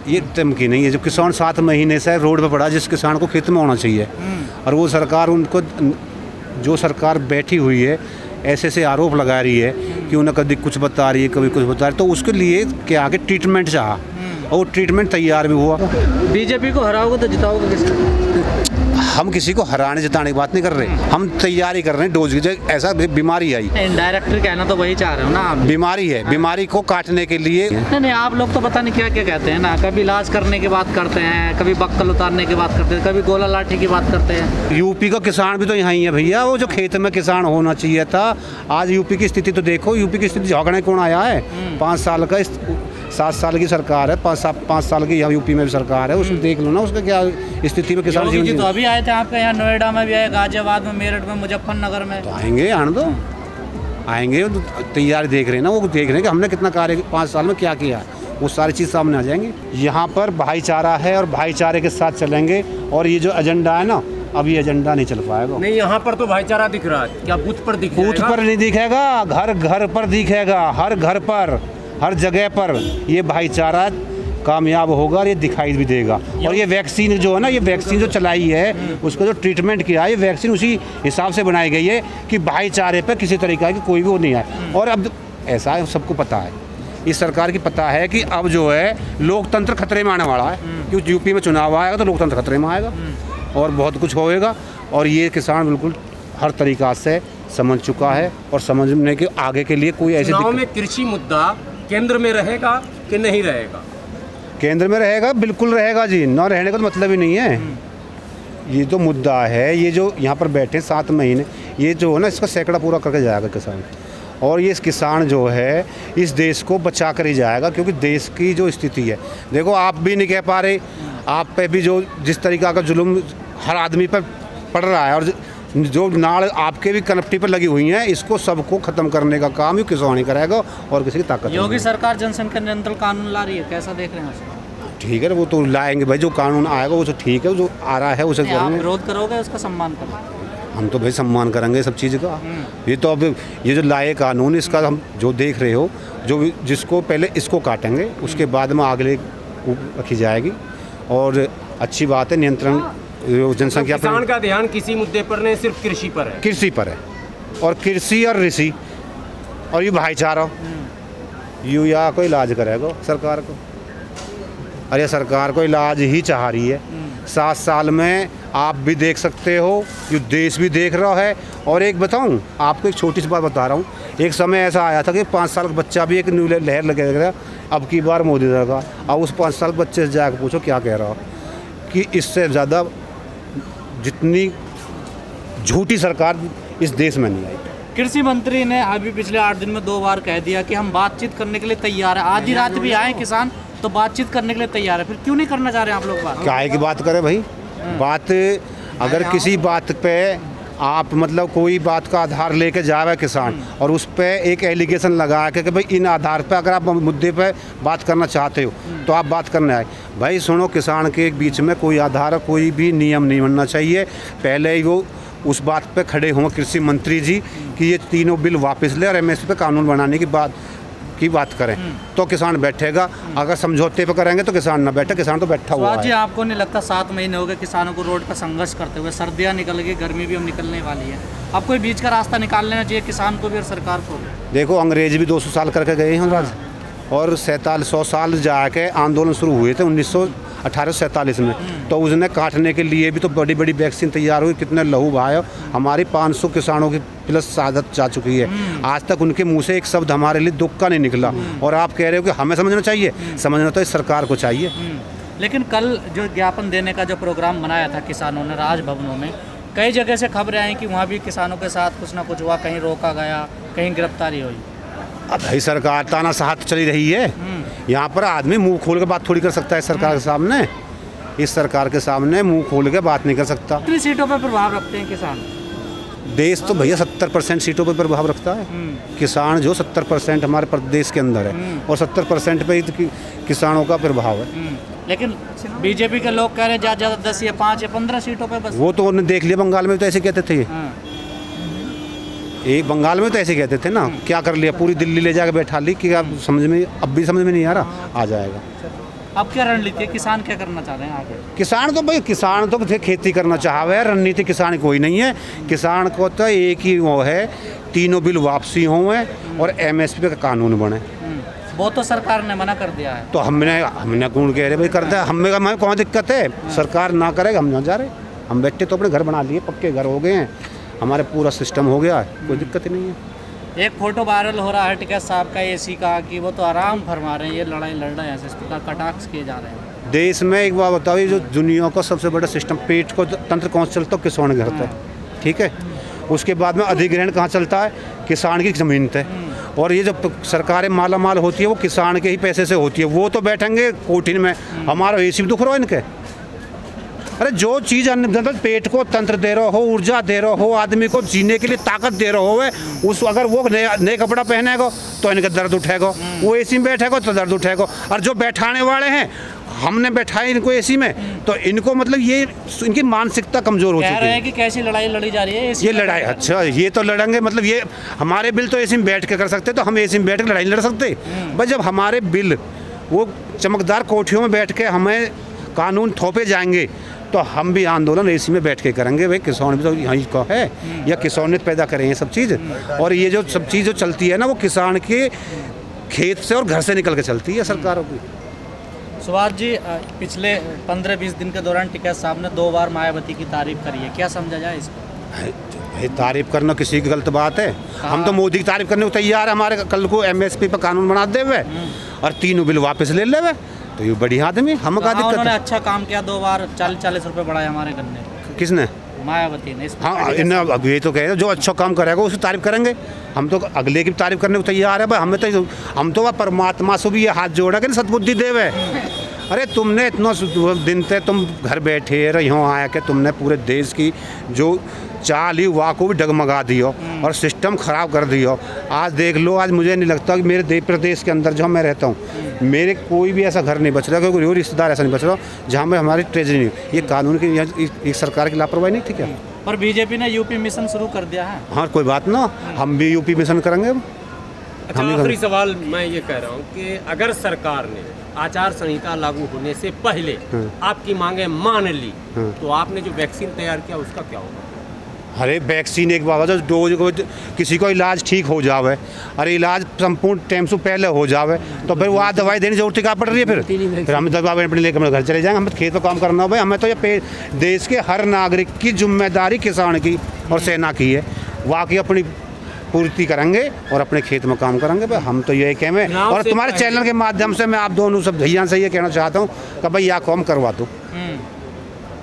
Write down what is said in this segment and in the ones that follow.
ये धमकी नहीं है। जो किसान 7 महीने से रोड पर पड़ा, जिस किसान को खेत में होना चाहिए, और वो सरकार उनको, जो सरकार बैठी हुई है ऐसे आरोप लगा रही है कि उन्हें कभी कुछ बता रही है, कभी कुछ बता रही है, तो उसके लिए क्या आगे ट्रीटमेंट चाहा और वो ट्रीटमेंट तैयार भी हुआ। बीजेपी को हराओगे तो जिताओगे किसको? हम किसी को हराने जिताने की बात नहीं कर रहे, हम तैयारी कर रहे हैं डोज की। ऐसा बीमारी आई, डायरेक्टर कहना तो वही चाह रहे हो ना आप? बीमारी है, बीमारी को काटने के लिए। नहीं, आप लोग तो पता नहीं क्या क्या कहते हैं ना, कभी इलाज करने की बात करते हैं, कभी बक्कल उतारने की बात करते हैं, कभी गोला लाठी की बात करते हैं। यूपी का किसान भी तो यहाँ ही है भैया, वो जो खेत में किसान होना चाहिए था। आज यूपी की स्थिति तो देखो, यूपी की स्थिति झगड़ने कौन आया है? 5 साल का 7 साल की सरकार है, 5 साल की यहाँ यूपी में भी सरकार है, उसमें देख लो ना उसका क्या स्थिति में किसान योगी जी तो अभी आए थे आपके यहाँ, नोएडा में भी आए, गाजियाबाद में, मेरठ में, मुजफ्फरनगर में। तो आएंगे, आने दो, आएंगे, तैयारी देख रहे हैं ना, वो देख रहे हैं कि हमने कितना कार्य 5 साल में क्या किया, वो सारी चीज़ सामने आ जाएंगी। यहाँ पर भाईचारा है और भाईचारे के साथ चलेंगे, और ये जो एजेंडा है ना, अब ये एजेंडा नहीं चल पाएगा। नहीं, यहाँ पर तो भाईचारा दिख रहा है, क्या बूथ पर दिख? बूथ पर नहीं दिखेगा, घर घर पर दिखेगा, हर घर पर, हर जगह पर ये भाईचारा कामयाब होगा और ये दिखाई भी देगा। और ये वैक्सीन जो है ना, ये वैक्सीन जो चलाई है, उसका जो ट्रीटमेंट किया है, ये वैक्सीन उसी हिसाब से बनाई गई है कि भाईचारे पे किसी तरीका की कोई भी वो नहीं आए। और अब ऐसा है, सबको पता है, इस सरकार की पता है कि अब जो है लोकतंत्र खतरे में आने वाला है, क्योंकि यूपी में चुनाव आएगा तो लोकतंत्र खतरे में आएगा और बहुत कुछ होएगा। और ये किसान बिल्कुल हर तरीक़ा से समझ चुका है और समझने के आगे के लिए कोई ऐसी चुनाव में कृषि मुद्दा केंद्र में रहेगा कि नहीं रहेगा? केंद्र में रहेगा, बिल्कुल रहेगा जी, न रहने का तो मतलब ही नहीं है। ये तो मुद्दा है, ये जो यहाँ पर बैठे 7 महीने, ये जो है ना, इसका सैकड़ा पूरा करके जाएगा किसान। और ये किसान जो है इस देश को बचा कर ही जाएगा, क्योंकि देश की जो स्थिति है, देखो आप भी नहीं कह पा रहे, आप पे भी जो जिस तरीका का जुल्म हर आदमी पर पड़ रहा है, और जो नाड़ आपके भी कनपटी पर लगी हुई हैं, इसको सबको ख़त्म करने का काम ये किसान ही करेगा और किसी की ताकत। योगी सरकार जनसंख्या नियंत्रण कानून ला रही है, कैसा देख रहे हैं उसको? ठीक है, वो तो लाएंगे भाई, जो कानून आएगा वो तो ठीक है, जो आ रहा है उसे आप विरोध करोगे, उसका सम्मान करोगे? हम तो भाई सम्मान करेंगे सब चीज़ का। ये तो अब ये जो लाए कानून, इसका हम जो देख रहे हो, जो जिसको पहले इसको काटेंगे, उसके बाद में आगे रखी जाएगी। और अच्छी बात है, नियंत्रण जनसंख्या तो किसान का ध्यान किसी मुद्दे पर नहीं, सिर्फ कृषि पर है। कृषि पर है, और कृषि और ऋषि और ये भाईचारा, यू या कोई इलाज करेगा सरकार को। अरे सरकार को इलाज ही चाह रही है। 7 साल में आप भी देख सकते हो, जो देश भी देख रहा है। और एक बताऊं आपको, एक छोटी सी बात बता रहा हूँ, एक समय ऐसा आया था कि 5 साल का बच्चा भी एक न्यू लहर लगे गया, अब की बार मोदी सरकार। अब उस 5 साल के बच्चे से जाकर पूछो क्या कह रहा, कि इससे ज़्यादा जितनी झूठी सरकार इस देश में नहीं आई। कृषि मंत्री ने अभी पिछले 8 दिन में 2 बार कह दिया कि हम बातचीत करने के लिए तैयार है। आधी रात भी आए किसान तो बातचीत करने के लिए तैयार है, फिर क्यों नहीं करना चाह रहे हैं आप लोग बात? क्या की बात करें भाई, बात अगर किसी बात पे आप मतलब कोई बात का आधार लेके जावे किसान, और उस पे एक एलिगेशन लगा के कि भाई इन आधार पे अगर आप मुद्दे पे बात करना चाहते हो तो आप बात करने आए। भाई सुनो, किसान के बीच में कोई आधार, कोई भी नियम नहीं बनना चाहिए। पहले ही वो उस बात पे खड़े हों कृषि मंत्री जी कि ये तीनों बिल वापस ले और एमएसपी पे कानून बनाने की बात करें, तो किसान बैठेगा। अगर समझौते पे करेंगे तो किसान ना बैठे, किसान तो बैठा हुआ है। जी, आपको नहीं लगता 7 महीने हो गए किसानों को रोड पर संघर्ष करते हुए, सर्दियां निकल गई, गर्मी भी अब निकलने वाली है, अब कोई बीच का रास्ता निकाल लेना चाहिए किसान को भी और सरकार को भी। देखो अंग्रेज भी 200 साल करके गए हैं राज, और 100 साल जाके आंदोलन शुरू हुए थे 1847 में, तो उसने काटने के लिए भी तो बड़ी बड़ी वैक्सीन तैयार हुई, कितने लहू बहाए। हमारी 500 किसानों की प्लस शहादत जा चुकी है। आज तक उनके मुंह से एक शब्द हमारे लिए दुख का नहीं निकला, और आप कह रहे हो कि हमें समझना चाहिए, समझना तो इस सरकार को चाहिए। लेकिन कल जो ज्ञापन देने का जो प्रोग्राम बनाया था किसानों ने राजभवनों में, कई जगह से खबरें आई कि वहाँ भी किसानों के साथ कुछ ना कुछ हुआ, कहीं रोका गया, कहीं गिरफ्तारी हुई। अब भाई सरकार तानाशाह चली रही है, यहाँ पर आदमी मुंह खोल के बात थोड़ी कर सकता है सरकार के सामने। इस सरकार के सामने मुंह खोल के बात नहीं कर सकता। कितनी सीटों पर प्रभाव रखते हैं किसान? देश तो भैया 70% सीटों पर प्रभाव रखता है। किसान जो 70% हमारे प्रदेश के अंदर है, और 70% पे ही किसानों का प्रभाव है। लेकिन बीजेपी के लोग कह रहे हैं ज़्यादा 10 या 5 या 15 सीटों पे बस। वो तो उन्होंने देख लिया, बंगाल में तो ऐसे कहते थे। एक बंगाल में तो ऐसे कहते थे ना, क्या कर लिया, पूरी दिल्ली ले जाकर बैठा ली कि आप समझ में, अब भी समझ में नहीं आ रहा, आ जाएगा। अब क्या रणनीति है, किसान क्या करना चाह रहे हैं आगे? किसान तो भाई किसान तो खेती करना चाहे, रणनीति किसान की कोई नहीं है। किसान को तो एक ही वो है, तीनों बिल वापसी हों और MSP का कानून बने। वो तो सरकार ने मना कर दिया है। तो हमने कौन कह रहे भाई करते हैं, हमें कौन दिक्कत है? सरकार ना करेगा हम ना जा रहे, हम बैठे तो अपने घर बना लिए, पक्के घर हो गए हैं, हमारे पूरा सिस्टम हो गया है, कोई दिक्कत ही नहीं है। एक फोटो वायरल हो रहा है टिकैत साहब का AC का, कि वो तो आराम फरमा रहे हैं, ये लड़ाई लड़ रहे हैं, ऐसे इस प्रकार कटाक्ष किए जा रहे हैं। देश में एक बात बताओ, जो दुनिया का सबसे बड़ा सिस्टम पेट को तंत्र कौन चलता है? किसान के घर पे, ठीक है। उसके बाद में अधिग्रहण कहाँ चलता है? किसान की ज़मीन पे। और ये जब सरकारें माला माल होती है वो किसान के ही पैसे से होती है। वो तो बैठेंगे कोठिन में, हमारा AC भी दुख रहा है इनके। अरे जो चीज़ मतलब पेट को तंत्र दे रहा हो, ऊर्जा दे रहा हो, आदमी को जीने के लिए ताकत दे रहा हो, उस अगर वो नए कपड़ा पहनेगा तो इनका दर्द उठेगा, वो AC में बैठेगा तो दर्द उठेगा। और जो बैठाने वाले हैं, हमने बैठाए इनको AC में, तो इनको मतलब ये इनकी मानसिकता कमज़ोर हो चुकी है। कह रहे हैं कि कैसी लड़ाई लड़ी जा रही है AC ये लड़ाई, अच्छा ये तो लड़ेंगे, मतलब ये हमारे बिल तो AC में बैठ के कर सकते, तो हम AC में बैठ के लड़ाई लड़ सकते। बस जब हमारे बिल वो चमकदार कोठियों में बैठ के हमें कानून थोपे जाएंगे, तो हम भी आंदोलन AC में बैठ के करेंगे। भाई किसान भी तो यहीं का है, या किसान ने पैदा करे ये सब चीज़। और ये जो सब चीज़ जो चलती है ना, वो किसान के खेत से और घर से निकल के चलती है सरकारों की। सुभाष जी, पिछले 15-20 दिन के दौरान टिकैत साहब ने 2 बार मायावती की तारीफ करी है, क्या समझा जाए इसको? तारीफ करना किसी की गलत बात है? हम तो मोदी की तारीफ करने को तैयार है। हमारे कल को MSP पर कानून बना दे हुए और 3 बिल वापस ले ले, तो ये बढ़िया आदमी, हम का दिक्कत उन्होंने है? अच्छा काम किया, 2 बार 40-40 रुपये बढ़ाए हमारे गन्ने। किसने? मायावती ने। हाँ, अब ये तो कह रहे जो अच्छा काम करेगा उसकी तारीफ करेंगे, हम तो अगले की तारीफ करने को तैयार है। भाई हम तो परमात्मा से भी ये हाथ जोड़ा कि सद्बुद्धि देवे। अरे तुमने इतना दिन से तुम घर बैठे रहे, यहाँ आया कि तुमने पूरे देश की जो चाल ही वाह को भी डगमगा दियो और सिस्टम ख़राब कर दियो। आज देख लो, आज मुझे नहीं लगता कि मेरे प्रदेश के अंदर जहाँ मैं रहता हूँ, मेरे कोई भी ऐसा घर नहीं बच रहा, कोई रिश्तेदार ऐसा नहीं बच रहा जहाँ में हमारी ट्रेजरी नहीं। ये कानून की सरकार की लापरवाही नहीं थी क्या? पर BJP ने UP मिशन शुरू कर दिया है। हाँ, कोई बात ना, हम भी UP मिशन करेंगे। अच्छा, आखिरी सवाल मैं ये कह रहा हूँ कि अगर सरकार ने आचार संहिता लागू होने से पहले आपकी मांगे मान ली, तो आपने जो वैक्सीन तैयार किया उसका क्या होगा? अरे वैक्सीन एक बात, डोज को किसी को इलाज ठीक हो जावे, अरे इलाज संपूर्ण टाइम से पहले हो जावे, तो फिर वो दवाई देने की जरूरत क्या पड़ रही है? फिर हम दवाई अपने लेकर अपने घर चले जाएंगे। हमें खेत पर काम करना हो भाई, हमें तो ये देश के हर नागरिक की जिम्मेदारी किसान की और सेना की है। वाकई अपनी पूर्ति करेंगे और अपने खेत में काम करेंगे भाई, हम तो ये कहें। और तुम्हारे चैनल के माध्यम से मैं आप दोनों सब भैया से ये कहना चाहता हूँ कि भाई यह काम करवा दो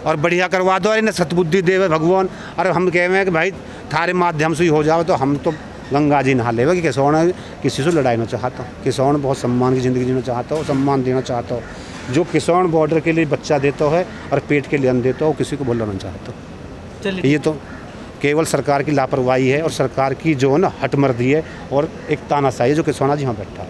और बढ़िया करवा दो, और इन्हें सद्बुद्धि देवे भगवान। और हम कह रहे हैं कि भाई थारे माध्यम से ही हो जाओ, तो हम तो गंगा जी नहा लेवे कि किसान किसी से लड़ाई ना चाहता हूँ। किसान बहुत सम्मान की ज़िंदगी जीना चाहता हो, सम्मान देना चाहता हो। जो किसान बॉर्डर के लिए बच्चा देता है और पेट के लिए अन्न देता हो, किसी को भूलना नहीं चाहता। ये तो केवल सरकार की लापरवाही है और सरकार की जो है ना हटमर्दी है और एक तानाशाही जो किसान आज यहाँ बैठा है।